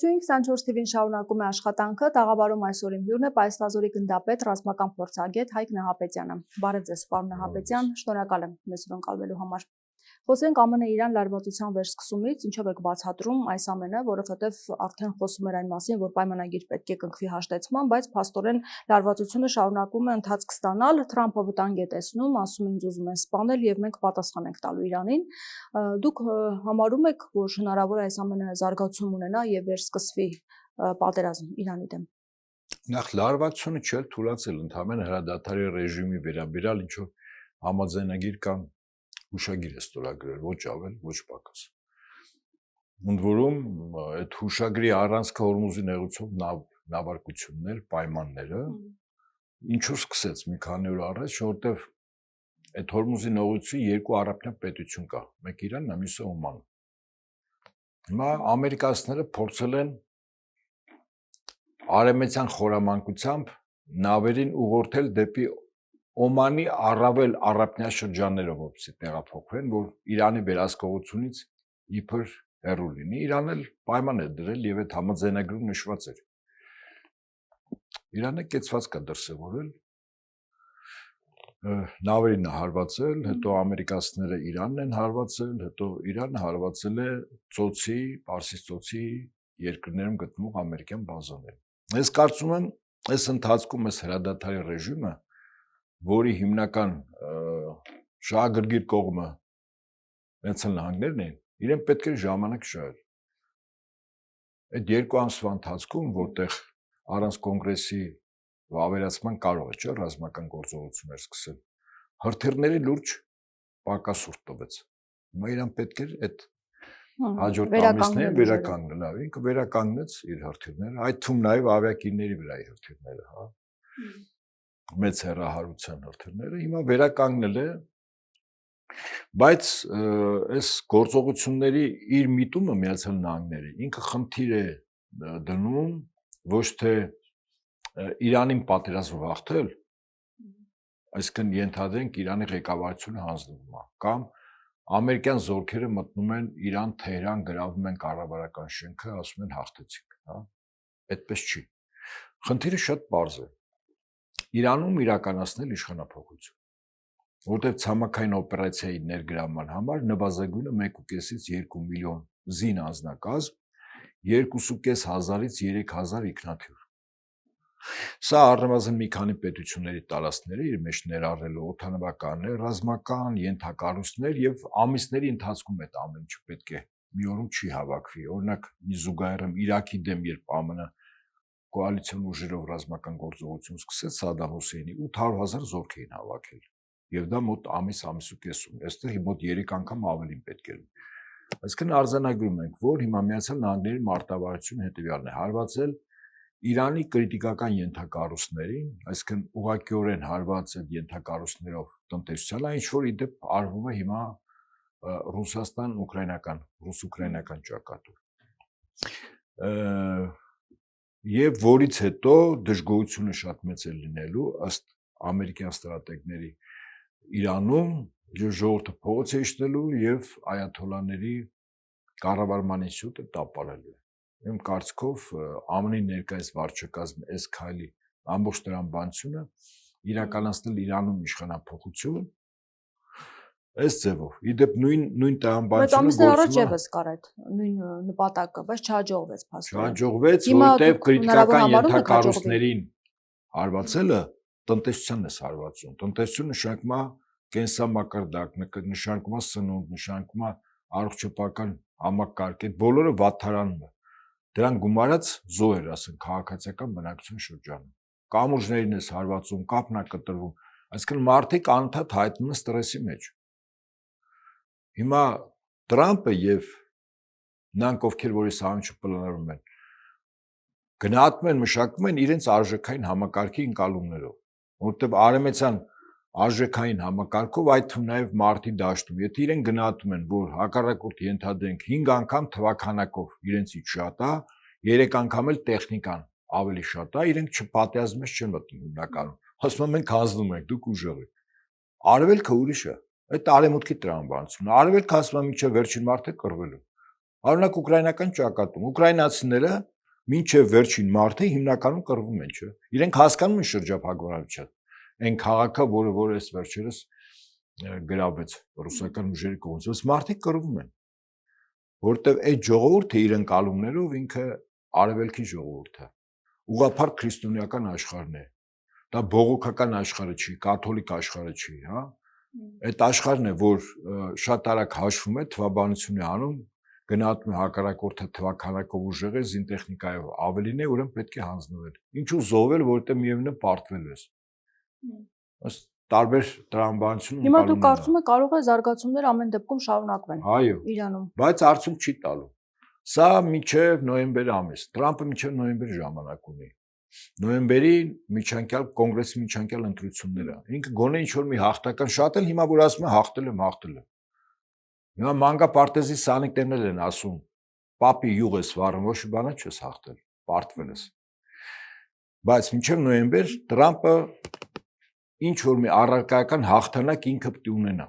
Ողջույն 24 TV-ին շարունակում է աշխատանքը, տաղավարում այսօր իմ հյուրն է Պայստազորի գնդապետ, ռազմական փորձագետ Հայկ Նահապետյանը։ Բարև ձեզ, պարոն Նահապետյան, շնորհակալ եմ մեզ ընկալվելու համար։ Խոսենք ԱՄՆ-Իրան լարվածության վերսկսումից, ինչով եք բացատրում այս ամենը, որովհետև արդեն խոսում էր այն մասին, որ պայմանագիր պետք է կնքվի հաշտեցման, բայց փաստորեն լարվածությունը շարունակում է ընթացք ստանալ, Թրամփը վտանգ է տեսնում, ասում են ուզում են սպանել եւ մենք պատասխան ենք տալու Իրանին։ Դուք համարում եք, որ հնարավոր է այս ամենը զարգացում ունենա եւ վերսկսվի պատերազմ Իրանի դեմ։ Նախ լարվածությունը չէ թույլատրել ընդհանրեն հրադադարի ռեժիմի վերաբերյալ ինչ որ համաձայնագիր կամ հուշագիր է ստորագրել, ոչ ավել, ոչ պակաս։ Ընդ որում այդ հուշագրի առանցքը Հորմուզի նեղուցով նավարկություններ, պայմանները ինչու սկսեց մի քանի օր առաջ, որտեվ այդ Հորմուզի նեղուցի երկու արաբնյա պետություն կա, մեկ Իրանն, մյուսը Օմանը։ Հիմա ամերիկացիները փորձել են արևմտյան խորամանկությամբ նավերին ուղղորդել դեպի Օմանի առավել արաբնյա շրջաններով որպեսզի տեղափոխվեն, որ Իրանի վերահսկողությունից իբր հեռու լինի։ Իրանը պայման է դրել եւ այդ համաձայնագրում նշված էր։ Իրանը կեցված կա դրսևորել, նավերին է հարվածել, հետո ամերիկացիները Իրանն են հարվածել, հետո Իրանը հարվածել է ծոցի, Պարսից ծոցի երկրներում գտնվող ամերիկյան բազաներին։ Ես կարծում եմ, այս ընթացքում այս հրադադարի ռեժիմը, որի հիմնական շահագրգիռ կողմը Միացյալ Նահանգներն են, իրեն պետք է ժամանակ շահել։ Այդ երկու ամսվա ընթացքում, որտեղ առանց կոնգրեսի ավերացման կարող է, չէ՞, ռազմական գործողություններ սկսել, հրթիռների լուրջ պակասուրդ տվեց։ Հիմա իրան պետք էր այդ հաջորդ ամիսներին վերականգնել, ինքը վերականգնեց իր հրթիռները, այդ թվում նաև ավիակիրների վրա իր հրթիռները, հա։ Մեծ հեռահարության հրթիռները հիմա վերականգնել է, բայց այս գործողությունների իր միտումը Միացյալ Նահանգների ինքը խնդիր է դնում ոչ թե Իրանին պատերազմով հաղթել, այսինքն ենթադրենք Իրանի ղեկավարությունը հանձնվում է, կամ ամերիկյան զորքերը մտնում են Իրան, Թեհրան, գրավում են կառավարական շենքը, ասում են հաղթեցինք, հա։ Այդպես չի։ Խնդիրը շատ պարզ է։ Իրանում իրականացնել իշխանափոխություն, որտեղ ցամաքային օպերացիայի ներգրավման համար նվազագույնը 1.5-ից 2 միլիոն զին անձնակազմ, 2.5 հազարից 3000 ինքնաթիռ։ Սա առնվազն մի քանի պետությունների տարածքները իր մեջ ներառելու օդանավականներ, ռազմական ենթակառույցներ եւ ամիսների ընթացքում այդ ամեն ինչը պետք է մի օրում չի հավաքվի։ Օրինակ մի զուգահեռ Իրաքի դեմ երբ ԱՄՆ կոալիցիոն ուժերով ռազմական գործողություն սկսեց Սադամ Հուսեյնի 800,000 զորք էին հավաքել եւ դա մոտ ամիս ու կեսում, այստեղ մոտ 3 անգամ ավելին պետք է լինի։ Այսինքն արձանագրում ենք, որ հիմա Միացյալ Նահանգների մարտավարությունը հետեւյալն է՝ հարվածել Իրանի կրիտիկական ենթակառույցներին, այսինքն ուղղակիորեն հարված այդ ենթակառույցներով տնտեսությանը, ինչ որ իդեպ արվում է հիմա ռուս-ուկրաինական ճակատով։ Եվ որից հետո դժգոհությունը շատ մեծ է լինելու ըստ ամերիկյան ստրատեգների Իրանում ժողովուրդը փողոց է իջնելու եւ այաթոլաների կառավարման ինստիտուտը տապալելու։ Իմ կարծիքով ԱՄՆ-ի ներկայիս վարչակազմի այս քայլի ամբողջ տրամաբանությունը իրականացնել Իրանում իշխանափոխություն այս ձևով։ Իդեպ նույն տրամաբանությունը գործում է։ Բայց ամիսներ առաջ եւս կար այդ նույն նպատակը, բայց չհաջողվեց փաստորեն։ Չհաջողվեց, որտեղ քրիտիկական ենթակառույցներին հարվածելը տնտեսությանն է հարվածում։ Տնտեսությունը նշանակում է կենսամակարդակ, նշանակում է սնունդ, նշանակում է առողջապահական համակարգ, այդ բոլորը վատթարանում է։ Դրան գումարած զոհեր, ասենք, քաղաքացիական բնակչության շրջանում։ Կամուրջներին է հարվածում, կապն է կտրվում, այսինքն մարդիկ անընդհատ հայտնվում են ստրեսի մեջ։ Հիմա Տրամփը եւ նրանք, ովքեր որ այս ամենը պլանավորում են, գնահատում են, մշակում են իրենց արժեքային համակարգի ընկալումներով, որտեղ արևմտյան արժեքային համակարգով, այդ թվում նաև մարտի դաշտում, եթե իրեն գնահատում են, որ հակառակորդ ենթադրենք 5 անգամ թվականակով իրենցից շատ է, 3 անգամ էլ տեխնիկան ավելի շատ է, իրենք չպատերազմից չեն մտնում հիմնականում։ Ասում են մենք հանձնում ենք, դուք ուժեղ եք։ Արևելքը ուրիշ է, այդ արևմուտքի տրամաբանությունն է։ Արևելքը ասում է մինչև վերջին մարդը կռվելու։ Օրինակ ուկրաինական ճակատում ուկրաինացիները մինչև վերջին մարտը հիմնականում կռվում են, չէ։ Իրենք հասկանում են շրջափակվածությունը։ Այն քաղաքը, որը այս վերջերս գրավեց ռուսական ուժերի կողմից, ըստ մարդիկ կռվում են։ Որտեւ այդ ժողովուրդը իր ընկալումներով ինքը արևելքի ժողովուրդ է։ Ուղղափառ քրիստոնեական աշխարհն է։ Դա բողոքական աշխարհը չի, կաթոլիկ աշխարհը չի, հա։ Այդ աշխարհն է, որ շատ արագ հաշվում է, թվաբանություն է անում, գնահատում է հակառակորդը թվականակով ուժեղ է, զինտեխնիկայով ավելին է, ուրեմն պետք է հանձնվել։ Ինչու զոհվել, որովհետեւ միևնույն է պարտվել ես։ Ըստ տարբեր տրամաբանություն Հիմա դու կարծում ես կարող է զարգացումներ ամեն դեպքում շարունակվեն Իրանում։ Բայց արդյունք չի տալու։ Սա մինչև նոյեմբեր ամիս։ Տրամպը մինչև նոյեմբեր ժամանակ ունի։ Նոյեմբերին միջանկյալ կոնգրեսի միջանկյալ ընտրությունները։ Ինքը գոնե ինչ-որ մի հաղթական շատ էլ հիմա որ ասում է հաղթել եմ։ Հիմա մանկապարտեզի սանիտերներն են ասում. «Պապի յուղ ես վառում, ոչ մի բան չես հաղթել, պարտվել ես»։ Բայց մինչև նոյեմբեր Տրամպը ինչ որ մի առարկայական հաղթանակ ինքը պետք է ունենա։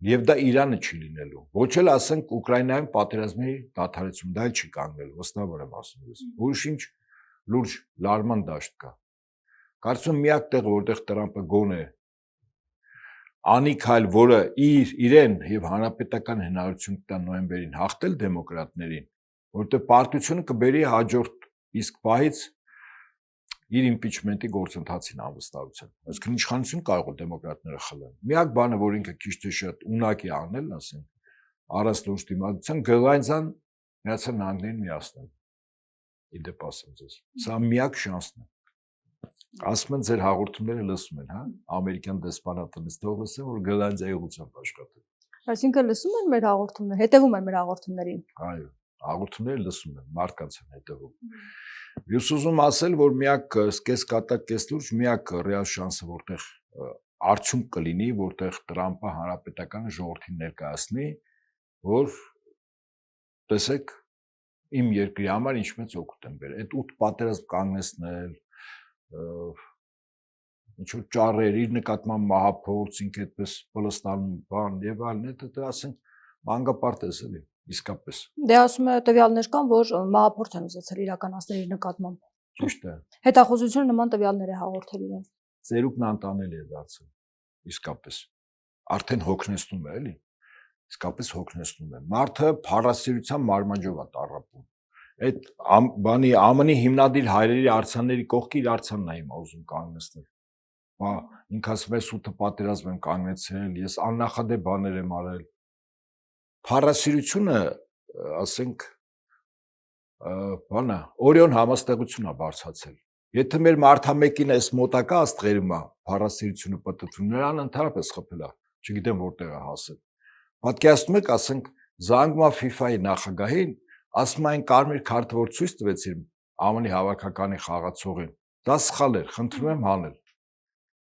Եվ դա Իրանը չի լինելու։ Ոչ էլ ասենք Ուկրաինայում պատերազմի դադարեցում, դա էլ չի կանգնելու, վստահ եմ ասում ես։ Ուրիշ ինչ լուրջ լարման դաշտ կա։ Կարծում եմ միակ տեղը, որտեղ Տրամպը գոնե անի քայլ, որը իրեն եւ հանրապետական հնարավորություն կտա նոյեմբերին հաղթել դեմոկրատներին, որտեղ պարտությունը կբերի հաջորդ իսկ պահից իր իմպիչմենտի գործընթացին անվստահության։ Այսինքն իշխանություն կարող է դեմոկրատները խլեն։ Միակ բանը, որ ինքը քիչ թե շատ ունակ է անել, ասենք, առանց լուրջ դիմադրության Գերմանիան Միացյալ Նահանգներին միացնել։ Իդեպ ասեմ ձեզ։ Սա միակ շանսն է։ Ասում են ձեր հաղորդումները լսում են, հա, ամերիկյան դեսպանատներից թող լսեն, որ Գերմանիայի ուղղությամբ աշխատել։ Այսինքն լսում են մեր հաղորդումները, հետևում են մեր հաղորդումներին։ Այո, հաղորդումները լսում են, մարդկանց են հետևում։ Ես ուզում ասել, որ միակ կես կատակ կես լուրջ, միակ ռեալ շանսը, որտեղ արդյունք կլինի, որտեղ Տրամպը հանրապետական ժողովրդին ներկայացնի, որ տեսեք իմ երկրի համար ինչ մեծ օգուտ են բերել։ Այդ 8 պատերազմ կանգնեցնել, ինչ որ ճառեր, իր նկատմամբ մահափորձ, ինքը այդպես Պոլստանում բան եւ այլն, դա ասենք մանկապարտեզ էլի, իսկապես։ Դե ասում է տվյալներ կան, որ մահափորձ են ուզեցել իրականացնել իր նկատմամբ։ Ճիշտ է։ Հետախուզությունը նման տվյալներ է հաղորդել իրեն։ Ծերուկն անտանելի է դարձել, իսկապես։ Արդեն հոգնեցնում է, էլի։ Իսկապես հոգնեցնում է։ Մարդը փառասիրության մարմանջով է տառապում։ Այդ բանի ԱՄՆ-ի հիմնադիր հայրերի արձանների կողքի իր արձանն է հիմա ուզում կանգնեցնել։ Բա ինքը ասում է սուտը պատերազմ եմ կանգնեցել, ես աննախադեպ բաներ եմ արել։ Փառասիրությունը, ասենք, բանա, Օրիոն համաստեղություն է բարձրացել։ Եթե մեր մարդամեկին էս մոտակա աստղերում է փառասիրությունը պատտվում, նրան ընդհանրապես խփել է, չգիտեմ որտեղ է հասել։ Պատկերացնում եք, ասենք, զանգում է FIFA-ի նախագահին, ասում այն կարմիր քարտը որ ցույց տվեցիր ԱՄՆ-ի հավաքականի խաղացողին, դա սխալ էր, խնդրում եմ հանել։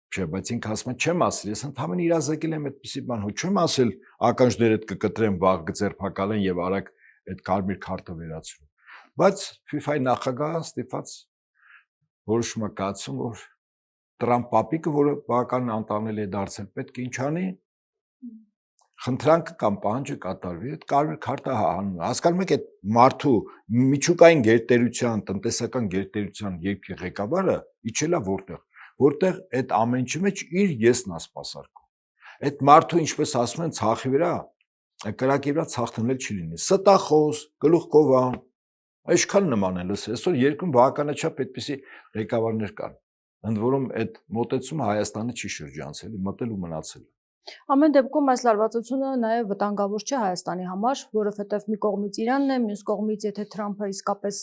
Չէ, բայց ինքը ասում է, չեմ ասել, ես ընդհանրապես իրազեկել եմ այդպիսի բան, հո չեմ ասել ականջներդ կկտրեմ, վաղ կձերբակալեն եւ արագ այդ կարմիր քարտը վերացրու։ Բայց FIFA-ի նախագահը ստիպված որոշում է կայացում, որ Տրամպ պապիկը, որը բավական անտանելի է դարձել, պետք է ինչ անի, խնդրանքը կամ պահանջը կատարվի, այդ կարմիր քարտը հանում է։ Հասկանում եք, այդ մարդու միջուկային գերտերության, տնտեսական գերտերության երկրի ղեկավարը իջել է որտեղ այդ ամեն ինչի մեջ իր եսն է սպասարկում։ Այդ մարդու, ինչպես ասում են, ցախի վրա, կրակի վրա ցախ դնել չի լինի։ Ստախոս, գլուխկովան, այսքան նման են լսել։ Այսօր երկրում բավականաչափ այդպիսի ղեկավարներ կան։ Ընդ որում այդ մոտեցումը Հայաստանը չի շրջանցել, մտել ու մնացել։ Ամեն դեպքում այս լարվածությունը նաև վտանգավոր չէ Հայաստանի համար, որովհետև մի կողմից Իրանն է, մյուս կողմից եթե Թրամփը իսկապես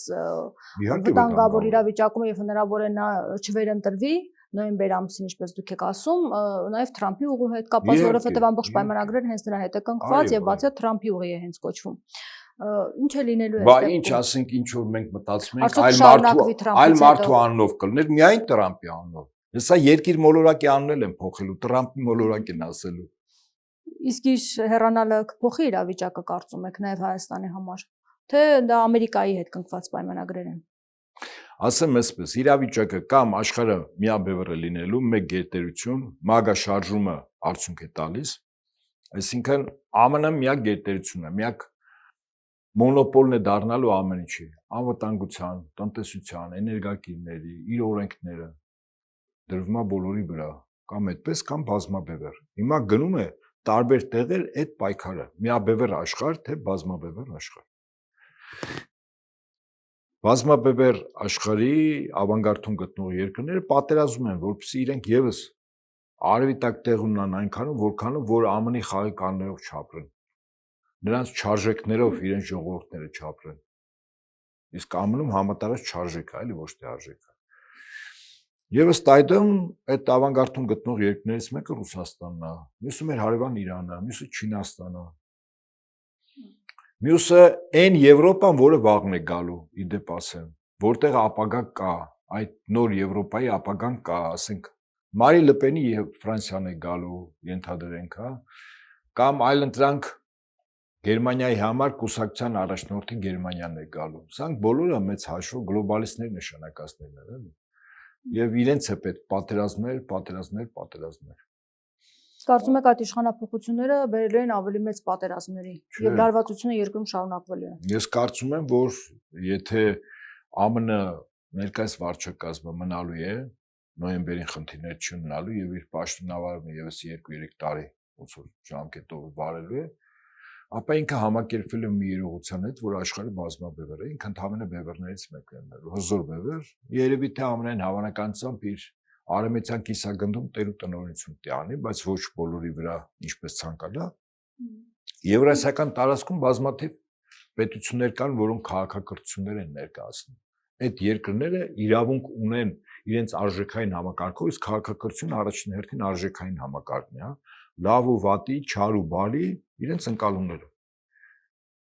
վտանգավոր իրավիճակում է եւ հնարավոր է նա չվերընտրվի նոյեմբեր ամսին, ինչպես դուք եք ասում, նաև Թրամփի ուղու հետ կապված, որովհետև ամբողջ պայմանագրերը հենց նրա հետ է կնքված եւ բացի Թրամփի ուղի է հենց կոչվում։ Ինչ է լինելու այս դեպքում։ Բա ինչ, ասենք ինչ որ մենք մտածում ենք այլ մարդու անունով կլներ, միայն Տրամփի անունով։ Հեսա երկիր մոլորակի անունել են փոխելու, Տրամփի մոլորակ են ասելու։ Իսկ իր հեռանալը կփոխի իրավիճակը կարծում եք նաև Հայաստանի համար, թե դա Ամերիկայի հետ կնքված պայմանագրեր են։ Ասեմ այսպես, իրավիճակը կամ աշխարհը միաբևեռ է լինելու մեկ գերտերություն, մագա շարժումը արդյունք է տալիս, այսինքն ԱՄՆ-ը միակ գերտերությունն է, միակ մոնոպոլն է դառնալու ամեն ինչի, անվտանգության, տնտեսության, էներգակիրների, իր օրենքները դրվում է բոլորի վրա, կամ այդպես կամ բազմաբևեռ։ Հիմա գնում է տարբեր տեղեր այդ պայքարը, միաբևեռ աշխարհ թե բազմաբևեռ աշխարհ։ Բազմաբևեռ աշխարհի ավանգարդում գտնող երկրները պատերազմում են, որպեսզի իրենք եւս արևի տակ տեղ ունենան այնքանում, որքանով որ ԱՄՆ-ի խաղի կանոններով չապրեն։ Նրանց չարժեքներով իրենց ժողովուրդները չապրեն։ Իսկ ԱՄՆ-ում համատարած չարժեք է, էլի ոչ թե արժեք է։ Եվ ըստ այդմ այդ ավանգարդում գտնող երկրներից մեկը Ռուսաստանն է, մյուսը մեր հարևան Իրանը, մյուսը Չինաստանը։ Մյուսը այն Եվրոպան, որը վաղն է գալու, իդեպ ասեմ, որտեղ ապագա կա, այդ նոր Եվրոպայի ապագան կա, ասենք Մարի Լպենի եւ Ֆրանսիան է գալու, ենթադրենք, հա, կամ այլընտրանք Գերմանիայի համար կուսակցության առաջնորդի Գերմանիան է գալու։ Սրանք բոլորը մեծ հաշվով գլոբալիստների նշանակածներն են, էլի։ Եվ իրենց է պետք պատերազմներ։ Կարծում եք այդ իշխանափոխությունները բերելու են ավելի մեծ պատերազմների եւ լարվածությունը երկրում շարունակվելու է։ Ես կարծում եմ, որ եթե ԱՄՆ ներկայիս վարչակազմը մնալու է, նոյեմբերին խնդիրներ չունենալու եւ իր պաշտոնավարումը եւս 2-3 տարի ոնց որ ժամկետով վարելու է, ապա ինքը համակերպվել է մի երողության հետ, որ աշխարհի բազմաբևեռ է, ինքը ընդհանրապես բևեռներից մեկն է, հզոր բևեռ, երևի թե ամենայն հավանականությամբ իր արևմտյան կիսագնդում տեր ու տնօրինություն տանի, բայց ոչ բոլորի վրա ինչպես ցանկալա։ Եվրասիական տարածքում բազմաթիվ պետություններ կան, որոնք քաղաքակրթություններ են ներկայացնում։ Այդ երկրները իրավունք ունեն իրենց արժեքային համակարգով, իսկ քաղաքակրթությունը առաջին հերթին արժեքային համակարգն է, հա։ Լավ ու վատի, չար ու բարի իրենց ընկալումները։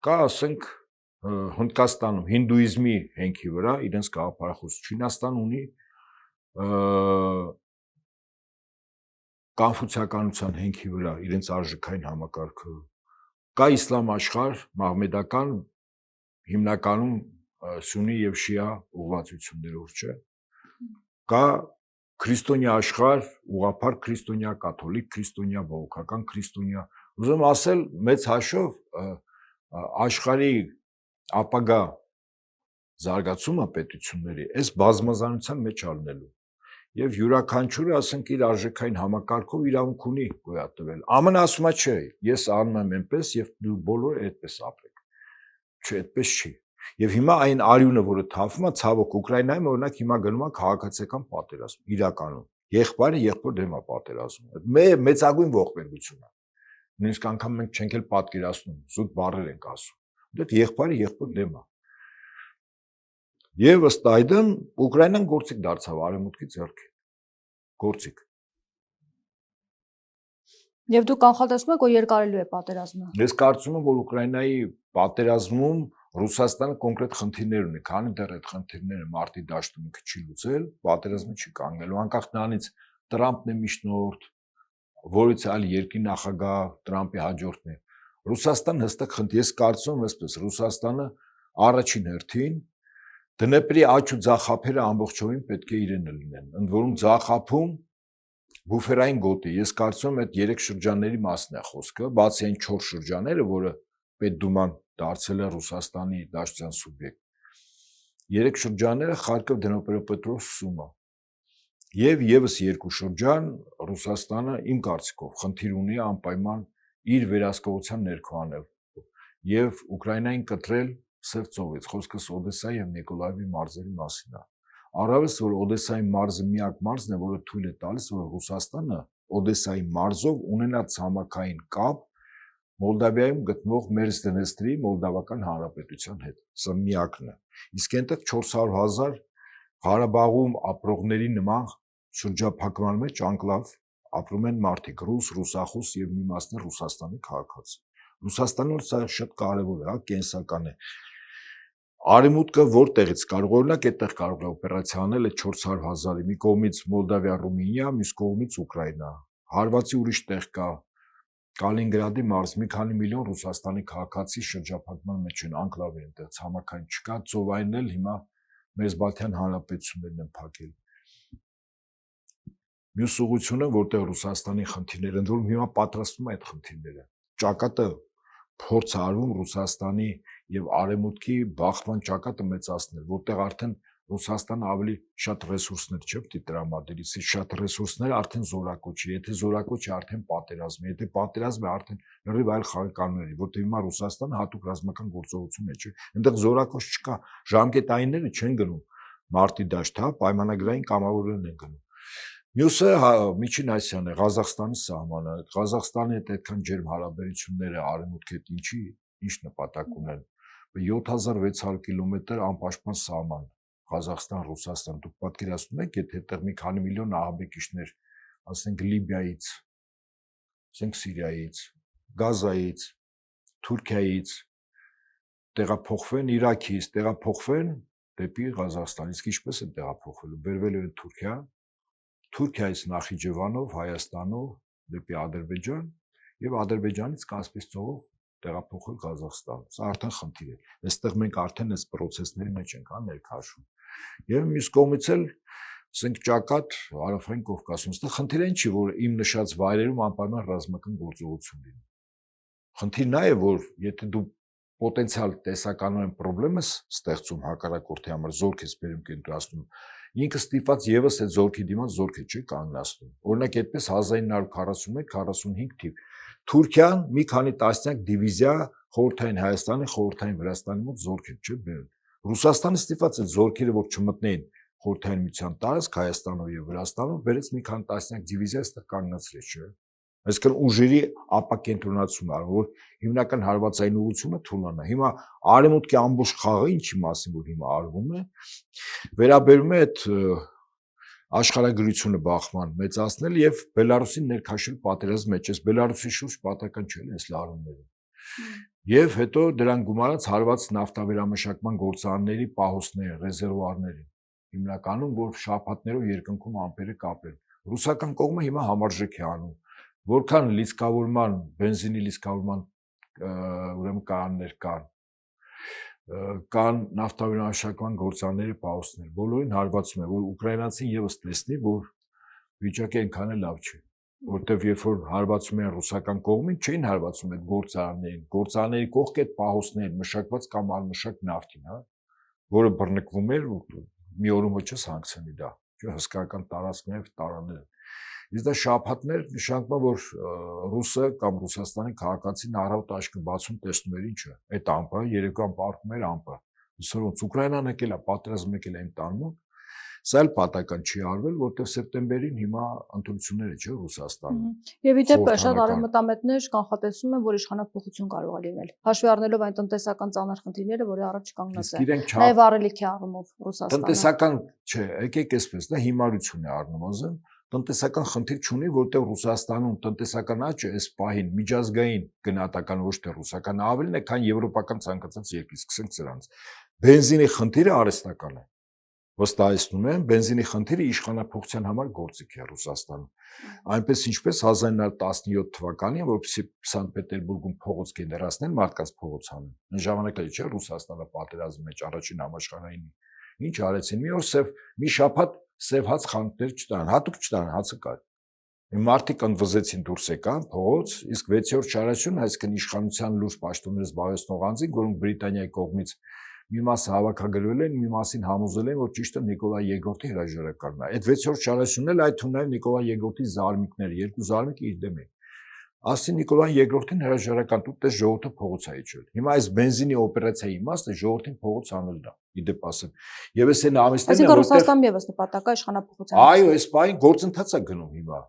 Կա, ասենք, Հնդկաստանում հինդուիզմի հենքի վրա իրենց գաղափարախոս, Չինաստան ունի կանֆուցիականության հենքի վրա իրենց արժեքային համակարգը, կա իսլամ աշխարհ, մահմեդական, հիմնականում սուննի եւ շիա ուղղվածություններով, չէ։ Կա քրիստոնյա աշխարհ, ուղղափառ քրիստոնյա, կաթոլիկ քրիստոնյա, բողոքական քրիստոնյա։ Ուզում ասել, մեծ հաշվով աշխարհի ապագա զարգացումը պետությունների այս բազմազանության մեջ ալնելու եւ յուրաքանչյուրը, ասենք, իր արժեքային համակարգով իրավունք ունի գոյատևել։ ԱՄՆ-ն ասում է, չէ, ես անում եմ այնպես եւ դու բոլորը այդպես ապրեք։ Չէ, այդպես չի։ Եվ հիմա այն արյունը, որը թափվում է, ցավոք Ուկրաինայում օրինակ հիմա գնում է քաղաքացիական պատերազմ, իրականում։ Եղբայրը եղբոր դեմ է պատերազմում։ Մեծագույն ողբերգություն է։ Նույնիսկ անգամ մենք չենք էլ պատկերացնում, զուտ բառեր ենք ասում։ Դա եղբայրը եղբոր դեմ է։ Եվ ըստ այդմ Ուկրաինան գործիք դարձավ արևմուտքի ձեռքին։ Գործիք։ Եվ դուք կանխատեսում եք, որ երկարելու է պատերազմը։ Ես կարծում եմ, որ Ուկրաինայի պատերազմում Ռուսաստանը կոնկրետ խնդիրներ ունի, քանի դեռ այդ խնդիրները մարտի դաշտում ինքը չի լուծել, պատերազմը չի կանգնելու, անկախ նրանից Տրամպն է միջնորդ, որից այլ երկրի նախագահ Տրամպի հաջորդն է։ Ռուսաստանը հստակ խնդիր, ես կարծում եմ այսպես, Ռուսաստանը առաջին հերթին Դնեպրի աճ ու ձախափերը ամբողջովին պետք է իրենը լինեն, ընդ որում ձախափում բուֆերային գոտի, ես կարծում եմ այդ 3 շրջանների մասն է խոսքը, բացի այն 4 շրջանները, որը Պետդուման դարձել է Ռուսաստանի դաշտության սուբյեկտ։ 3 շրջանները Խարկով, Դնեպրոպետրովսկ, Սումա։ Եվ եւս 2 շրջան Ռուսաստանը իմ կարծիքով խնդիր ունի անպայման իր վերահսկողության ներքո անել եւ Ուկրաինային կտրել Սև ծովից, խոսքս Օդեսայի եւ Նիկոլաևի մարզերի մասին է։ Առավելս, որ Օդեսայի մարզը միակ մարզն է, որը թույլ է տալիս, որ Ռուսաստանը Օդեսայի մարզով ունենա ցամաքային կապ Մոլդավիայում գտնվող Մերզդենեստրի Մոլդավական Հանրապետության հետ։ Սա միակն է։ Իսկ այնտեղ 400,000 Ղարաբաղում ապրողների նման շրջափակման մեջ անկլավ ապրում են մարդիկ, ռուս, ռուսախոս եւ մի մասն է Ռուսաստանի քաղաքացի։ Ռուսաստանում սա շատ կարևոր է, հա, կենսական է։ Արևմուտքը որտեղից կարող օրինակ այդտեղ կարող է օպերացիա անել այդ 400,000-ի, մի կողմից Մոլդավիա, Ռումինիա, մյուս կողմից Ուկրաինա։ Հարվածի ուրիշ տեղ կա Կալինինգրադի մարզ, մի քանի միլիոն Ռուսաստանի քաղաքացի շրջափակման մեջ են, անկլավ է այնտեղ, ցամաքային չկա, ծովային էլ հիմա Մերզբալթյան հանրապետություններն են փակել։ Մյուս ուղղությունը, որտեղ Ռուսաստանի խնդիրները, ընդորում հիմա պատրաստվում է այդ խնդիրները։ Ճակատը փորձ արվում Ռուսաստանի եւ արևմուտքի բախման ճակատը մեծացնել, որտեղ արդեն Ռուսաստանը ավելի շատ ռեսուրսներ չէ պետք է տրամադրի, շատ ռեսուրսները արդեն զորակոչ է, եթե զորակոչ է արդեն պատերազմ է, եթե պատերազմ է արդեն լրիվ այլ խաղականներ, որտեղ հիմա Ռուսաստանը հատուկ ռազմական գործողություն է, չէ, այնտեղ զորակոչ չկա, ժամկետայինները չեն գնում մարտի դաշտ, հա, պայմանագրային կամավորներն են գնում։ Մյուսը Միջին Ասիան է, Ղազախստանի սահմանը, Ղազախստանի հետ այդքան ջերմ հարաբերությունները արևմուտքի հետ ինչ նպատակ ունեն, 7600 կիլոմետր անպաշտպան սահման Ղազախստան-Ռուսաստան, դուք պատկերացնում եք, եթե այդտեղ մի քանի միլիոն ահաբեկիչներ, ասենք Լիբիայից, ասենք Սիրիայից, Գազայից, Թուրքիայից տեղափոխվեն, Իրաքից տեղափոխվեն դեպի Ղազախստան, իսկ ինչպես են տեղափոխվելու, բերվելու են Թուրքիա, Թուրքիայից Նախիջևանով, Հայաստանով դեպի Ադրբեջան եւ Ադրբեջանից Կասպից ծովով տեղափոխել Ղազախստան։ Սա արդեն խնդիր է։ Այստեղ մենք արդեն այս process-ների մեջ ենք, հա, ներքաշում։ Եվ մյուս կողմից էլ, ասենք, ճակատ Հարավային Կովկասում, այստեղ խնդիրը ինչ է, որ իմ նշած վայրերում անպայման ռազմական գործողություն լինի։ Խնդիրն նա է, որ եթե դու պոտենցիալ տեսականորեն խնդրեմ ես ստեղծում հակառակորդի համար, զորք ես բերում կենտրոնացնում, ինքը ստիպված եւս այդ զորքի դիմաց զորք է չի կանգնացնում։ Օրինակ այդպես 1941-45 թիվ Թուրքիան մի քանի տասնյակ դիվիզիա խորհրդային Հայաստանի, խորհրդային Վրաստանի մոտ զորք է չէ բերել։ Ռուսաստանը ստիպված է զորքերը որ չմտնեն խորհրդային միության տարածք Հայաստանով եւ Վրաստանով բերեց մի քանի տասնյակ դիվիզիա այստեղ կանգնացրեց, չէ։ Այսինքն ուժերի ապակենտրոնացում ար, որ հիմնական հարվածային ուղղությունը թուլանա։ Հիմա արևմուտքի ամբողջ խաղը ինչի մասին որ հիմա արվում է, վերաբերում է այդ աշխարհագրությունը բախման մեծացնել եւ Բելարուսին ներքաշել պատերազմի մեջ, այս Բելարուսի շուրջ պատական չէ այս լարումները։ Եվ հետո դրան գումարած հարված նավթավերամշակման գործարանների պահոստները, ռեզերվուարները, հիմնականում որ շաբաթներով երկնքում ամպերը կապել։ Ռուսական կողմը հիմա համարժեք է անում, որքան լիցքավորման, բենզինի լիցքավորման ուրեմն կանոններ կան նավթավերամշակման գործարանների պահոստներ, բոլորին հարվածում է, որ ուկրաինացին եւս տեսնի, որ վիճակը այնքան էլ լավ չէ, որտեվ երբ որ հարվածում են ռուսական կողմին, չէին հարվածում այդ գործարաններին, գործարանների կողք այդ պահոստներին մշակված կամ անմշակ նավթին, հա, որը բռնկվում էր ու մի օրում ոչ հանգցնի դա, չէ, հսկայական տարածքներ տարաներ։ Իսկ դա շաբաթներ նշանակում է, որ ռուսը կամ Ռուսաստանի քաղաքացին առավոտ աչքը բացում տեսնում էր ինչը, այդ ամպը, երեկոյան պարտում էր ամպը։ Այսօր ոնց Ուկրաինան եկել է, պատերազմ եկել է այն տանմոտ, սա էլ պատական չի արվել, որտեղ սեպտեմբերին հիմա ընտրություններ է, չէ, Ռուսաստանում։ Եվ ի դեպ շատ արևմտամետներ կանխատեսում են, որ իշխանապողություն կարող է լինել, հաշվի առնելով այն տնտեսական ծանր խնդիրները, որի առաջ կանգնած է։ Նաև առելիքի առումով Ռուսաստանը։ Տնտեսական, չէ, եկեք այսպես, դա հիմարություն է առնվազն, տնտեսական խնդիր չունի, որտեղ Ռուսաստանում տնտեսական աճը այս պահին միջազգային գնահատական ոչ թե ռուսական ավելին է, քան եվրոպական ցանկացած երկրի, սկսենք սրանց։ Բենզինի խնդիրը արհեստական է։ Վստահեցնում եմ, բենզինի խնդիրը իշխանապողության համար գործիք է Ռուսաստանում։ Այնպես ինչպես 1917 թվականին, որպեսզի Սանկտ Պետերբուրգում փողոց գեներացնեն, մարդկանց փողոց անեն։ Այն ժամանակ էլ չէ Ռուսաստանը պատերազմի մեջ առաջին համաշխարհային ինչ արեցին։ Մի օր մի շաբաթ սև հաց խանութներ չտան, հատուկ չտան, հացը կար։ Մարդիկ ընդվզեցին դուրս եկան փողոց, իսկ 6-րդ շարաշուն, այսինքն իշխանության լուրջ պաշտոններ զբաղեցնող անձինք, որոնք Բրիտանիայի կողմից մի մասը հավաքագրվել են, մի մասին համոզել են, որ ճիշտը Նիկոլայ II-ի հրաժարականն է։ Այդ 6-րդ շարաշունն էլ այդ թունայր Նիկոլայ II-ի զարմիկները, երկու զարմիկ իր դեմ են։ Ասի Նիկոլայ II-ին հրաժարական տուր, տես ժողովուրդը փողոց է իջել։ Հիմա այս բենզինի օպերացիայի իմաստը ժողովրդին փողոց անելն է, իդեպ ասեմ։ Եվ այս այն ամիսներն են, Ռուսաստանում եւս նպատակա իշխանապողության։ Այո, այս պահին գործընթաց է գնում հիմա։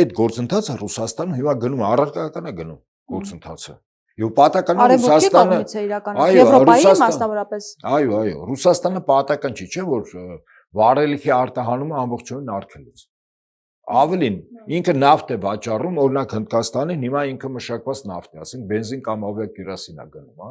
Այդ գործընթացը Ռուսաստանում հիմա գնում է, առարկական է գնում գործընթացը։ Եվ պատականորեն Ռուսաստանը Եվրոպայի մասնավորապես։ Այո, Ռուսաստանը պատական չի, չէ՞ որ վառելիքի արտահանումը ամբողջովին արգելեց։ Ավելին, ինքը նավթ է վաճառում, օրինակ Հնդկաստանին հիմա ինքը մշակված նավթ է, ասենք բենզին կամ ավիակերոսին է գնում, հա։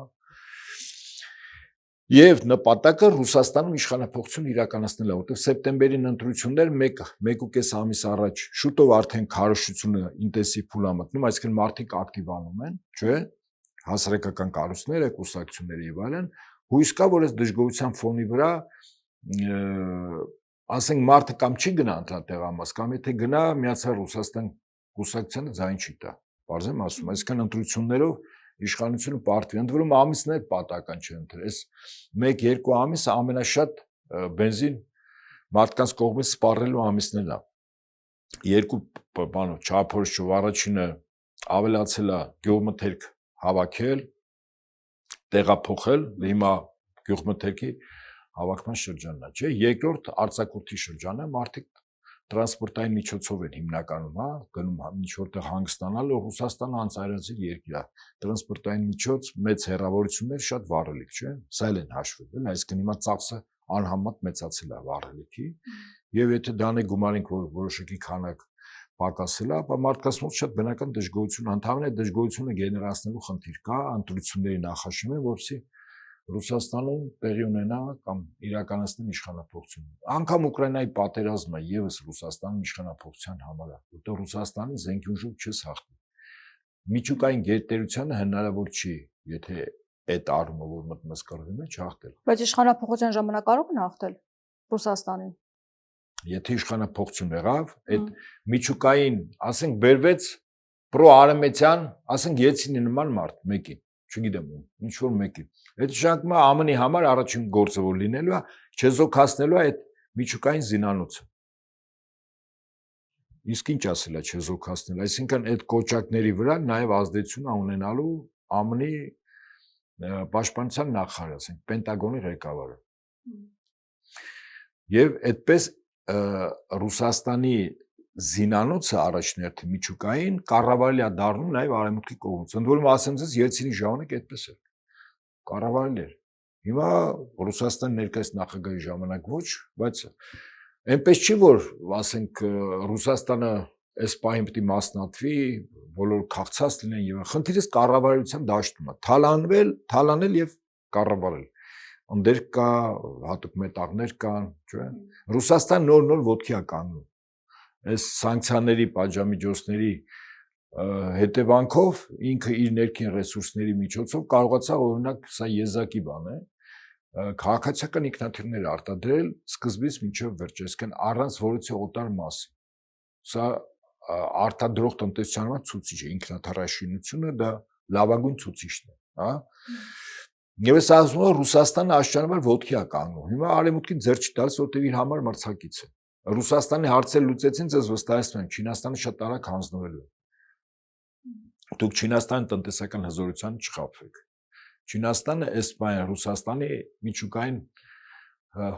Եվ նպատակը Ռուսաստանում իշխանապողություն իրականացնել է, որտեղ սեպտեմբերին ընտրություններ 1.5 ամիս առաջ շուտով արդեն քարոզությունը ինտենսիվ փուլ է մտնում, այսինքն մարդիկ ակտիվանում են, չէ՞, հասարակական կառույցները, կուսակցությունները եւ այլն, հույս կա, որ այս դժգոհության ֆոնի վրա ասենք մարդը կամ չի գնա ընդհանրապես, կամ եթե գնա Միացյալ Ռուսաստան կուսակցությանը ձայն չի տա։ Բարձր եմ ասում, այսինքն ընտրություններով իշխանությունը պարտվի, ընդ որում ամիսներ պատահական չեն ընտրել։ Այս 1-2 ամիսը ամենաշատ բենզին մարդկանց կողմից սպառելու ամիսներն է։ Երկու բանով չափորոշով առաջինը ավելացել է գյուղմթերք հավաքել, տեղափոխել, հիմա գյուղմթերքի հավաքման շրջանն է, չէ՞։ Երկրորդ արձակուրդի շրջանը մարդիկ տրանսպորտային միջոցով են հիմնականում, գնում ինչ որտեղ հանգստանալու, Ռուսաստանը անծայրազիր երկիր է, տրանսպորտային միջոց մեծ հեռավորություններ շատ վառելիք, չէ՞։ Սա էլ են հաշվվել, այսինքն հիմա ծախսը անհամեմատ մեծացել է վառելիքի, եւ եթե դանը գումարենք, որ որոշակի քանակ պակասել է, ապա մարդկանց մոտ շատ բնական դժգոհություն, ընդհանրապես դժգոհությունը գեներացնելու խնդիր կա, ընտրությունների նախաշեմը, որպեսզի Ռուսաստանում տեղի ունենա կամ իրականացնեն իշխանափոխություն։ Անկամ Ուկրաինայի պատերազմը եւս Ռուսաստանի իշխանափոխության համար է, որտեղ Ռուսաստանի զենքի ուժով չես հաղթի։ Միջուկային գերտերությանը հնարավոր չի, եթե այդ առումը, որ մտնում կռվի մեջ հաղթել։ Բայց իշխանափոխության ժամանակ կարող են հաղթել Ռուսաստանին։ Եթե իշխանափոխություն եղավ, այդ միջուկային, ասենք, բերվեց պրոարմենիան, ասենք Ելցինի նման մարդ մեկին, չգիտեմ ում, ինչ որ մեկին։ Այդ նշանակում է ԱՄՆ-ի համար առաջին գործը որ լինելու է, չեզոքացնելու է այդ միջուկային զինանոցը։ Իսկ ինչ ասել է չեզոքացնել, այսինքն այդ կոճակների վրա նաև ազդեցություն ունենալու ԱՄՆ-ի պաշտպանության նախարարը, ասենք, Պենտագոնի ղեկավարը։ Եվ այդպես Ռուսաստանի զինանոցը առաջներթի միջուկային կառավարելի է դառնում նաև արևմուտքի կողմից։ Ընդ որում ասեմ ձեզ, Ելցինի ժամանակ այդպես էր։ Կառավարել էր։ Հիմա Ռուսաստանի ներկայիս նախագահի ժամանակ ոչ, բայց այնպես չի, որ ասենք Ռուսաստանը այս պահին պետք է մասնատվի, բոլոր քաղցած լինեն եւ խնդիրը կառավարության դաշտում է։ Թալանել եւ կառավարել։ Ընդեր կա, հատուկ մետաղներ կան, չէ՞։ Ռուսաստան նոր ոտքի է կանգնում։ Այս սանկցիաների պատժամիջոցների հետևանքով ինքը իր ներքին ռեսուրսների միջոցով կարողացավ, օրինակ, սա եզակի բան է, քաղաքացիական ինքնաթիռներ արտադրել սկզբից մինչև վերջ, այսինքն առանց որևէ օտար մասի։ Սա արտադրող տնտեսության համար ցուցիչ է, ինքնաթիռաշինությունը դա լավագույն ցուցիչն է, հա։ Եվ ես ասում եմ, Ռուսաստանը աշճանաբար ոտքի է կանգնում։ Հիմա արևմուտքին ձեռ չի տալիս, որտեղ իր համար մրցակից է։ Ռուսաստանի հարցերը լուծեցին, ձեզ վստահեցնում եմ, Չինաստանը շատ արագ հանձնվելու է։ Դուք Չինաստանի տնտեսական հզորության չխաբվեք։ Չինաստանը Էսպանիա, Ռուսաստանի միջուկային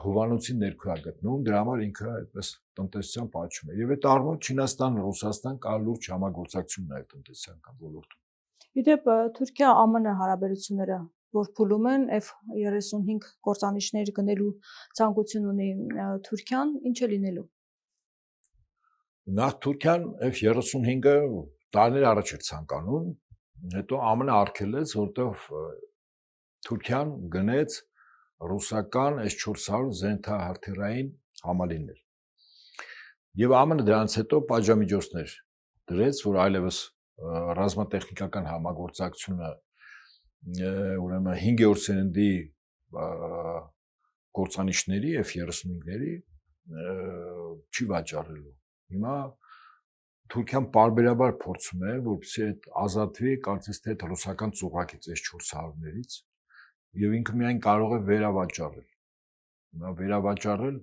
հովանոցի ներքո է գտնվում, դրա համար ինքը այդպես տնտեսության պատճում է։ Եվ այդ առումով Չինաստանը, Ռուսաստան կա լուրջ համագործակցություն նաև տնտեսական ոլորտում։ Իդեպ Թուրքիա-ԱՄՆ հարաբերությունները որ փուլում են F-35 կործանիչներ գնելու ցանկություն ունի Թուրքիան, ինչ է լինելու։ Նախ Թուրքիան F-35-ը տարիներ առաջ էր ցանկանում, հետո ԱՄՆ-ը արգելեց, որտեղ Թուրքիան գնեց ռուսական S-400 զենթահրթիռային համալիրներ։ Եվ ԱՄՆ-ը դրանից հետո պատժամիջոցներ դրեց, որ այլևս ռազմատեխնիկական համագործակցությունը ուրեմն 5-րդ սերնդի կործանիչների F-35-ների չի վաճառելու։ Հիմա Թուրքիան պարբերաբար փորձում է, որպեսզի այդ ազատվի, կարծես թե ռուսական ծուղակից S-400-ներից, եւ ինքը միայն կարող է վերավաճառել։ Հիմա վերավաճառել,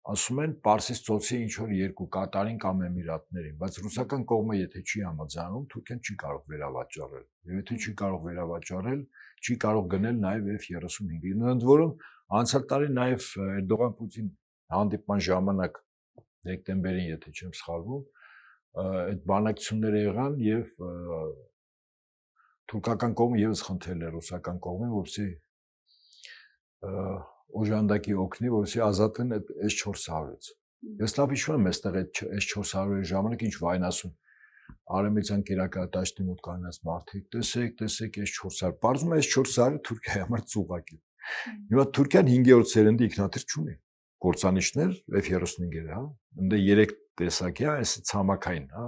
ասում են, Պարսից ծոցի ինչ որ երկու Կատարին կամ Էմիրատներին, բայց ռուսական կողմը եթե չի համաձայնում, Թուրքիան չի կարող վերավաճառել։ Եվ եթե չի կարող վերավաճառել, չի կարող գնել նաև F-35-ին։ Ընդ որում, անցյալ տարի նաև Էրդողան-Պուտին հանդիպման ժամանակ դեկտեմբերին, եթե չեմ սխալվում, այդ բանակցությունները եղան եւ թուրքական կողմը եւս խնդրել է ռուսական կողմին, որպեսզի օժանդակի օգնի, որպեսզի ազատվեն այդ S-400-ից։ Ես լավ հիշում եմ, այստեղ այդ S-400-ի ժամանակ ինչ վայնասուն արեմեցյան կերակրատաշտի մոտ կանած մարդիկ, տեսեք S-400, բարձում է S-400-ը Թուրքիայի համար ծուղակ է։ Հիմա Թուրքիան 5-րդ սերնդի ինքնաթիռ չունի, կործանիչներ F-35-երը, հա, ընդ 3 տեսակի է, այս ցամաքային, հա,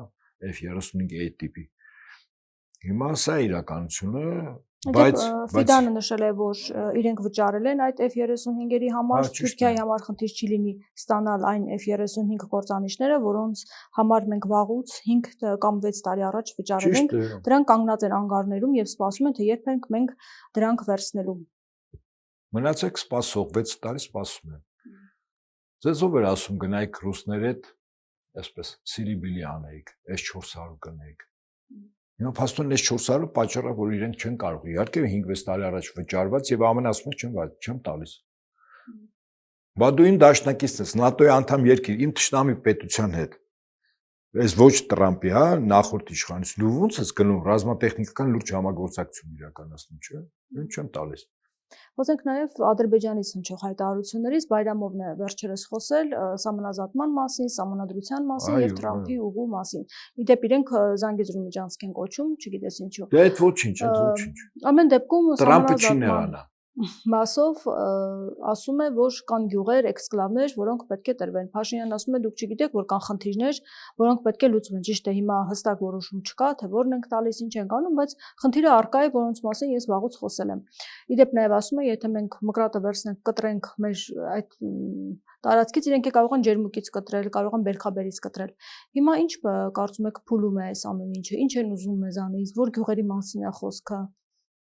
F-35A տիպի։ Հիմա սա իրականությունը, Ֆիդանը նշել է, որ իրենք վճարել են այդ F-35-երի համար, Թուրքիայի համար խնդիր չի լինի ստանալ այն F-35 կործանիչները, որոնց համար մենք վաղուց 5 կամ 6 տարի առաջ վճարել ենք, դրանք կանգնած են անգարներում եւ սպասում են, թե երբ ենք մենք դրանք վերցնելու։ Մնացեք սպասող 6 տարի սպասում են։ Ձեզ ով էր ասում գնայիք ռուսների հետ, այսպես Սիրիբիլի անեիք, S400 գնայիք։ Հիմա փաստորեն S400 պատճառը, որ իրենք չեն կարող, իհարկե 5-6 տարի առաջ վճարված եւ ամեն ասում չեմ տալիս։ Բա դու իմ դաշնակիցն ես, ՆԱՏՕ-ի անդամ երկիր, իմ թշնամի պետության հետ։ Այս ոչ Տրամպի, հա, նախորդ իշխանություն, դու ո՞նց ես գնում ռազմատեխնիկական լուրջ համագործակցություն իրականացնում, չէ՞։ Ինչ չեմ տալիս։ Խոսենք նաև Ադրբեջանից հնչող հայտարարություններից, Բայրամովն է վերջերս խոսել սահմանազատման մասին, սահմանադրության մասին եւ Թրամփի ուղու մասին։ Իդեպ իրենք Զանգեզուրի միջանցք են կոչում, չգիտես ինչու։ Դե այդ ոչինչ, այդ ոչինչ։ Ամեն դեպքում Տրամփը չի նեղանա։ Մասով ասում է, որ կան գյուղեր, էքսկլավներ, որոնք պետք է տրվեն։ Փաշինյանն ասում է, դուք չգիտեք, որ կան խնդիրներ, որոնք պետք է լուծվեն։ Ճիշտ է, հիմա հստակ որոշում չկա, թե որն ենք տալիս, ինչ ենք անում, բայց խնդիրը առկա է, որոնց մասին ես վաղուց խոսել եմ։ Իդեպ նաև ասում է, եթե մենք Մկրատը վերցնենք, կտրենք մեր այդ տարածքից, իրենք կարող են ջերմուկից կտրել, կարող են բերքաբերից կտրել։ Հիմա ինչ կարծում եք փուլում է այս ամեն ինչը, ինչ են ուզում մեզանից, որ գյուղերի մասին է խոսքը,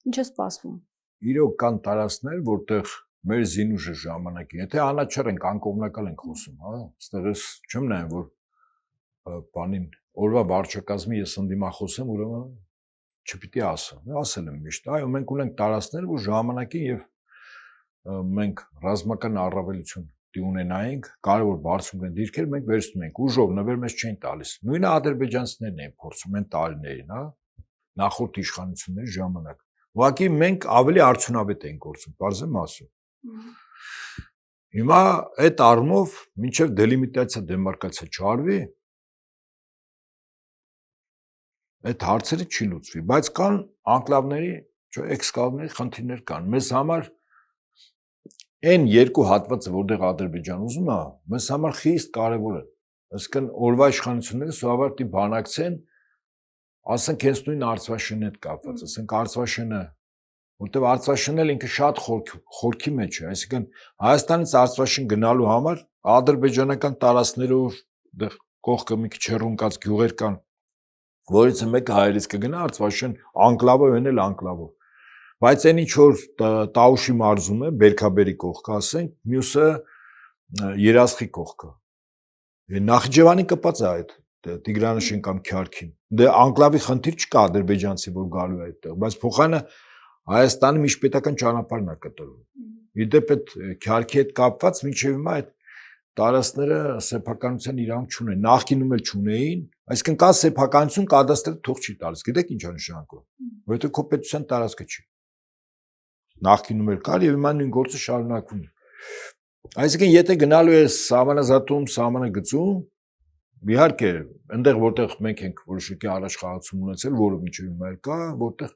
ինչ է սպասվում։ Իրոք կան տարածքներ, որտեղ մեր զինուժը ժամանակին, եթե անաչառ ենք, անկողմնակալ ենք խոսում, հա, այստեղ ես չեմ նայում, որ բանին օրվա վարչակազմի ես ընդդիմախոս եմ, ուրեմն չպիտի ասեմ, ասել եմ միշտ, այո, մենք ունենք տարածքներ, որ ժամանակին եւ մենք ռազմական առավելություն ունենայինք, կարևոր բարձունք են դիրքեր, մենք վերցնում ենք, ուժով նվեր մեզ չեն տալիս։ Նույնը ադրբեջանցիներն են փորձում են տարիներին, հա, նախորդ իշխանությունների ժամանակ։ Ուղղակի մենք ավելի արդյունավետ ենք գործում, բարձ եմ ասում։ Հիմա այդ առումով մինչև դելիմիտացիա դեմարկացիա չարվի, այդ հարցերը չի լուծվի, բայց կան անկլավների, էքսկլավների խնդիրներ կան։ Մեզ համար այն երկու հատվածը, որտեղ Ադրբեջանը ուզում է, մեզ համար խիստ կարևոր է։ Այսինքն օրվա իշխանությունները սովորաբար դի բանակցեն, ասենք հենց նույն Արցվաշենի հետ կապված, ասենք Արցվաշենը, որտեղ Արցվաշենն էլ ինքը շատ խորքի մեջ է, այսինքն Հայաստանից Արցվաշեն գնալու համար ադրբեջանական տարածքներով դեռ կողքը մի քիչ հեռուն գյուղեր կան, որից մեկը հայերից կգնա Արցվաշեն անկլավով ենել անկլավով։ Բայց այն ինչ որ Տաուշի մարզում է, Բերքաբերի կողքը, ասենք, մյուսը Երասխի կողքը։ Նախիջևանի կպած է այդ Տիգրանաշեն կամ Քյարքին։ Դե անկլավի խնդիր չկա ադրբեջանցի, որ գալու է այդտեղ, բայց փոխանը Հայաստանի միջպետական ճանապարհն է կտրվում։ Իդեպ այդ Քյարքի հետ կապված մինչև հիմա այդ տարածքները սեփականության իրանք չունեն, նախկինում էլ չունեին, այսինքն կա սեփականություն, կադաստրը թող չի տալիս։ Գիտեք ինչ է նշանակում, որովհետև քո պետության տարածքը չի։ Նախկինում էլ կար եւ հիմա նույն գործը շարունակվում է։ Այսինքն եթե գնալու է սահմանազատում, սահմանագծում, իհարկե, այնտեղ որտեղ մենք ենք որոշակի առաջխաղացում ունեցել, որը միջև հիմա կա, որտեղ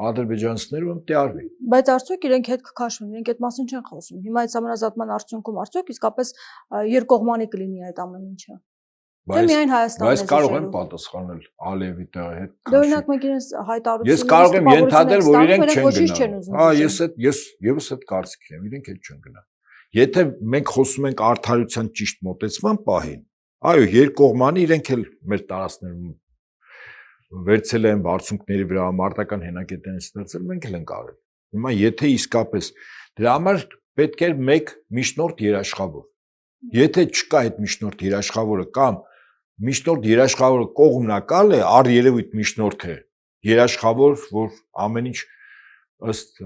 ադրբեջանցիները ում տիարվի։ Բայց արդյոք իրենք հետ կքաշվեն, իրենք այդ մասին չեն խոսում։ Հիմա այդ սահմանազատման արդյունքում արդյոք իսկապես երկկողմանի կլինի այդ ամեն ինչը։ Թե միայն Հայաստանն է։ Բայց կարող են պատասխանել Ալիևի տեղի հետ։ Դե օրինակ մենք իրենց հայտարարությունները ես կարող եմ ենթադրել, որ իրենք չեն գնա։ Հա, ես եւս այդ կարծիքի եմ, իրենք էլ չեն գնա։ Եթե մենք խոսում ենք արդարության ճիշտ մոտեցման պահին, այո, երկկողմանի իրենք էլ մեր տարածքներում վերցել են բարձունքների վրա մարտական հենակետ են ստացել, մենք էլ ենք արել։ Հիմա եթե իսկապես դրա համար պետք է մեկ միջնորդ երաշխավոր։ Եթե չկա այդ միջնորդ երաշխավորը կամ միջնորդ երաշխավորը կողմնակալ է, առ երևույթ միջնորդ է երաշխավոր, որ ամեն ինչ ըստ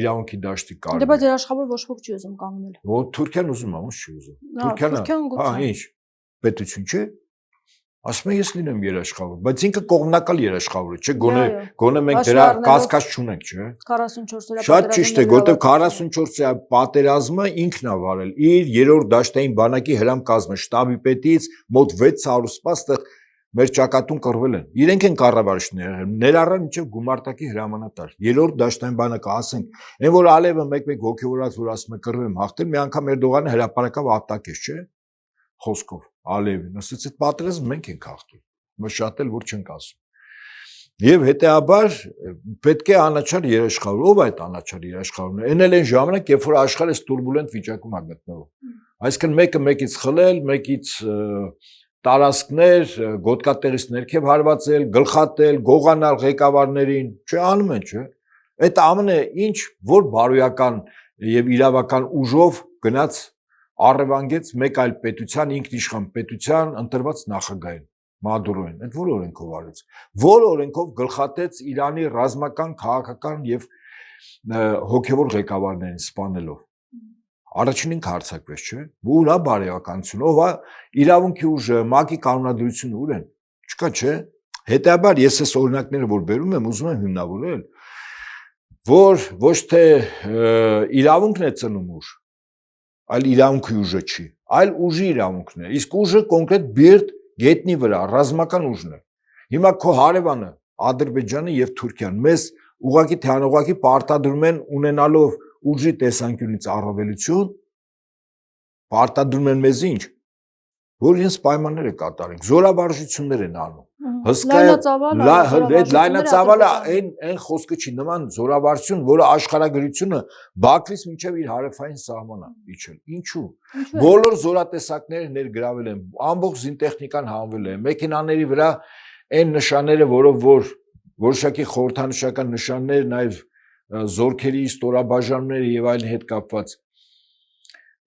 իրավունքի դաշտի կարելի։ Դե բայց երաշխավոր ոչ ոք չի ուզում կանգնել։ Որ Թուրքիան ուզում է, ո՞նց չի ուզում։ Թուրքիան, հա, ինչ, պետություն չէ։ Ասում եմ ես լինեմ երաշխավոր, բայց ինքը կողմնակալ երաշխավոր է, չէ՞, գոնե մենք դրա կասկած չունենք, չէ՞։ 44 օրյա շատ ճիշտ է, որտեղ 44 օրյա պատերազմը ինքն է վարել իր երրորդ դաշտային բանակի հրամկազմը շտաբի պետից մոտ 600 սպաստեղ մեր ճակատուն կռվել են։ Իրենք են կառավարիչներ եղել, ներառյալ մինչև գումարտակի հրամանատար։ Երրորդ դաշտային բանակը, ասենք, այն որ Ալիևը մեկ-մեկ հոգևորած որ ասում է կռվել եմ հաղթել, մի անգամ Էրդողանը հրապարակավ ատակեց, չէ՞։ Խոսքով Ալիևին, ասեց այդ պատերազմը մենք ենք հաղթել։ Մշ շատ էլ որ չենք ասում։ Եվ հետեաբար պետք է անաչար երաշխավոր, ով այդ անաչար երաշխավորն է։ Այն էլ այն ժամանակ, երբ որ աշխարհը տուրբուլենտ վիճակում է գտնվում։ Այսինքն մեկը մեկից խլել, մեկից տարածքներ, գոտկատերից ներքև հարվածել, գլխատել, գողանալ ղեկավարներին, չէ, անում են, չէ։ Այդ ամենը ինչ որ բարոյական եւ իրավական ուժով գնաց առևանգեց մեկ այլ պետության ինքնիշխան պետության ընտրված նախագահին Մադուրոին, այդ որ օրենքով արեց, որ օրենքով գլխատեց Իրանի ռազմական, քաղաքական եւ հոգեվոր ղեկավարներին սպանելով։ Առաջին ինքը հարձակվեց, չէ՞։ Ուր է բարոյականությունը, ով է իրավունքի ուժը, ՄԱԿ-ի կանոնադրությունը ուր են։ Չկա, չէ։ Հետեաբար ես այս օրինակները որ բերում եմ, ուզում եմ հիմնավորել, որ ոչ թե իրավունքն է ծնում ուժ, այլ իրավունքի ուժը չի, այլ ուժի իրավունքն է։ Իսկ ուժը կոնկրետ բիրտ գետնի վրա ռազմական ուժն է։ Հիմա քո հարևանը Ադրբեջանը եւ Թուրքիան մեզ ուղղակի թե անուղղակի պարտադրում են ունենալով ուժի տեսանկյունից առավելություն, պարտադրում են մեզ ինչ, որ իրենց պայմանները կատարենք, զորավարժություններ են անում։ Լայնածավալը այն խոսքը չի, նման զորավարժություն, որը աշխարհագրությունը Բաքվից մինչև իր հարավային սահմանը իջել։ Ինչու՞։ Բոլոր զորատեսակները ներգրավել են, ամբողջ զինտեխնիկան հանվել է, մեքենաների վրա այն նշանները, որով որ որոշակի խորհրդանշական նշաններ, նաև զորքերի ստորաբաժանումները եւ այլն հետ կապված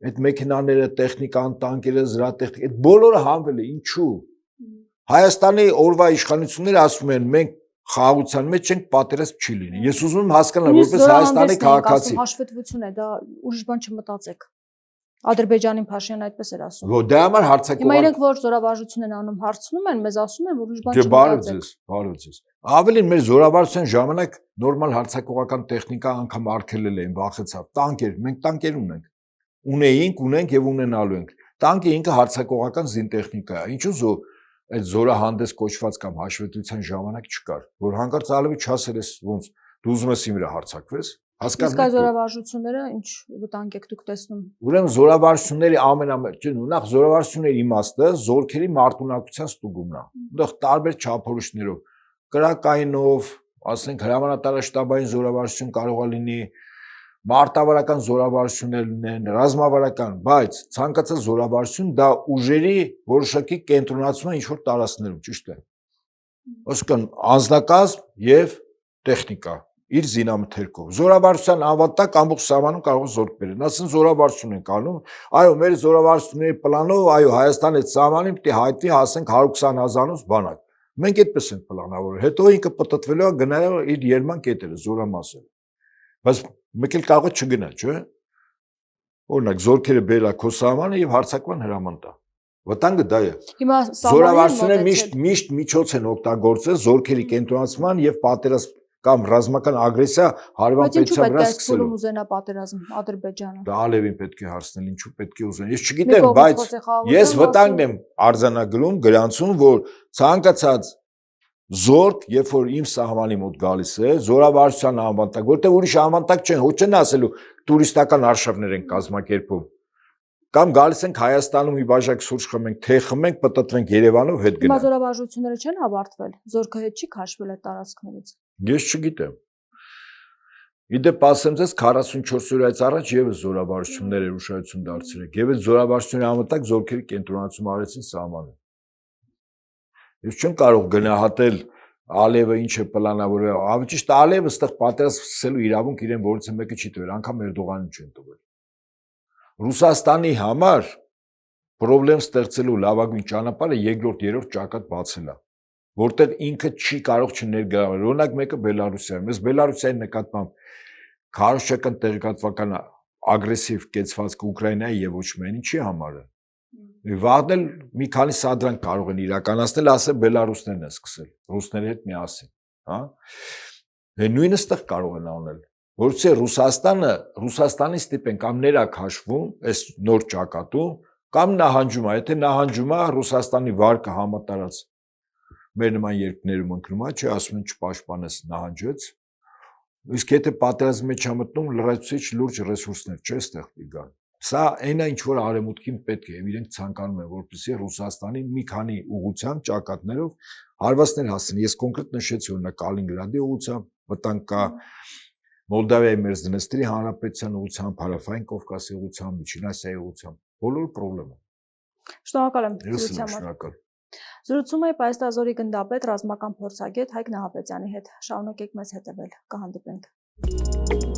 այդ մեքենաները, տեխնիկան, տանկերը, զրատեխնիկա, այդ բոլորը հանվել է, ինչու՞։ Հայաստանի օրվա իշխանությունները ասում են, մենք խաղաղության մեջ ենք, պատերազմ չի լինի։ Ես ուզում եմ հասկանալ, որպես Հայաստանի քաղաքացի։ Հաշվետվություն է, դա ուրիշ բան չմտածեք։ Ադրբեջանին Փաշինյանը այդպես էր ասում։ Որ դրա համար հարձակող։ Հիմա իրենք որ զորավարժություն են անում, հարցնում են, մեզ ասում են, որ ուրիշ բան չմտածեք։ Բարով ձեզ։ Ավելին մեր զորավարժության ժամանակ նորմալ հարձակողական տեխնիկա անգամ արգելել էին, վախեցավ։ Տանկեր, մենք տանկեր ունենք։ Ունենք եւ ունենալու ենք։ Տանկը ինքը հարձակողական զինտեխնիկա է։ Ինչու՞ այդ զորահանդես կոչված կամ հաշվետվության ժամանակ չկար, որ հանկարծ ալեւի չասել ես ոնց դու ուզում ես իմ վրա հարձակվես, հասկանու՞մ եք։ Իսկ զորավարժությունները ինչ վտանգ եք դուք տեսնում։ Ուրեմն զորավարժությունների նախ զորավարժությունների իմաստը զորքերի մարտունակության ստուգումն է։ Այնտեղ տարբեր չափորոշիչներով, կրակայինով, ասենք հրամանատարաշտաբային զորավարժություն կարող է լինի, մարտավարական զորավարժություններն են, ռազմավարական, բայց ցանկացած զորավարժություն դա ուժերի որոշակի կենտրոնացումը ինչ-որ տարածքներում, ճիշտ է։ Այսինքն անձնակազմ եւ տեխնիկա իր զինամթերքով։ Զորավարժության անվտանգ ամբողջ սահմանում կարող է զորք բերեն։ Ասեն զորավարժություն են անում, այո, մեր զորավարժությունների պլանով, այո, Հայաստանի այդ սահմանին պիտի հայտնի հասենք 120,000-ից բանակ։ Մենք այդպես ենք պլանավորել։ Հետո ինքը պատտվելու է գնալու իր երման կետերը, զորամասերը։ Բայց մեկ էլ կարող է չգնա, չէ՞։ Օրինակ զորքերը բերලා քո սահմանը եւ հարձակման հրաման տա։ Վտանգը դա է։ Հիմա զորավարժությունները միշտ միջոց են օգտագործել զորքերի կենտրոնացման եւ պատերազմ կամ ռազմական ագրեսիա հարևան պետության վրա սկսելու։ Բայց ինչու պետք է ուզենա պատերազմ Ադրբեջանը։ Դա Ալևին պետք է հարցնել, ինչու պետք է ուզեն։ Ես չգիտեմ, բայց ես վտանգն եմ արձանագրում, գրանցում, որ ցանկացած զորք, երբ որ իմ սահմանի մոտ գալիս է, զորավարժության անվտանգ, որտեղ ուրիշ անվտանգ չեն, ոչ չեն ասելու տուրիստական արշավներ են կազմակերպում։ Կամ գալիս ենք Հայաստանում մի բաժակ սուրճ խմենք, թե խմենք, պտտվենք Երևանով հետ գնանք։ Հիմա զորավարժությունները չեն ավարտվել, զորքը հետ չի քաշվել այդ տարածքներից։ Ես չգիտեմ։ Իդեպ ասեմ ձեզ 44 օրից առաջ եւս զորավարժությունները ուշադրություն դարձրեք, եւ այդ զորավարժությունների անվտանգ զորքերի կենտրոնացում արեցին սահմանը։ Ես չեմ կարող գնահատել Ալիևը ինչ է պլանավորել, ավելի ճիշտ Ալիևը այստեղ պատերազմ սկսելու իրավունք իրեն որից մեկը չի տվել, անգամ Էրդողանին չեն տվել։ Ռուսաստանի համար պրոբլեմ ստեղծելու լավագույն ճանապարհը երկրորդ ճակատ բացելն է, որտեղ ինքը չի կարող չներգրավել։ Օրինակ մեկը Բելարուսիայում, ես Բելարուսիայի նկատմամբ քարոզչական տեղեկատվական ագրեսիվ կեցվածքը Ուկրաինայի եւ ոչ միայն ինչի համար է։ Վաղն մի քանի սադրանք կարող են իրականացնել, ասել Բելարուսներն են սկսել, ռուսների հետ միասին, հա։ Նույնը ստեղ կարող են անել, որովհետեւ Ռուսաստանի ստիպեն կամ ներաքաշվում, այս նոր ճակատում, կամ նահանջում է, եթե նահանջում է Ռուսաստանի վարկը համատարած մեր նման երկրներում ընկնում է, չէ, ասում են չպաշտպանես նահանջեց։ Իսկ եթե պատերազմի մեջ է մտնում, լրացուցիչ լուրջ ռեսուրսներ չէ, ստեղ կգան։ Սա այն է, ինչ որ արևմուտքին պետք է, եւ իրենք ցանկանում են, որպեսզի Ռուսաստանին մի քանի ուղղությամբ ճակատներով հարվածներ հասցնեն։ Ես կոնկրետ նշեցի, օրինակ Կալինինգրադի ուղղությամբ, վտանգ կա Մոլդավիայի Մերձդնեստրի Հանրապետության ուղղությամբ, Հարավային Կովկասի ուղղությամբ, Միջին Ասիայի ուղղությամբ, բոլորը խնդրեմ են։ Շնորհակալ եմ Ես զրույցի համար։ շնորհակալ։ Զրուցում էի Պայստազորի գնդապետ ռազմական փորձագետ Հայկ Նահապետյանի հետ։ Շարունակեք մեզ հետևել։ Կհանդիպենք։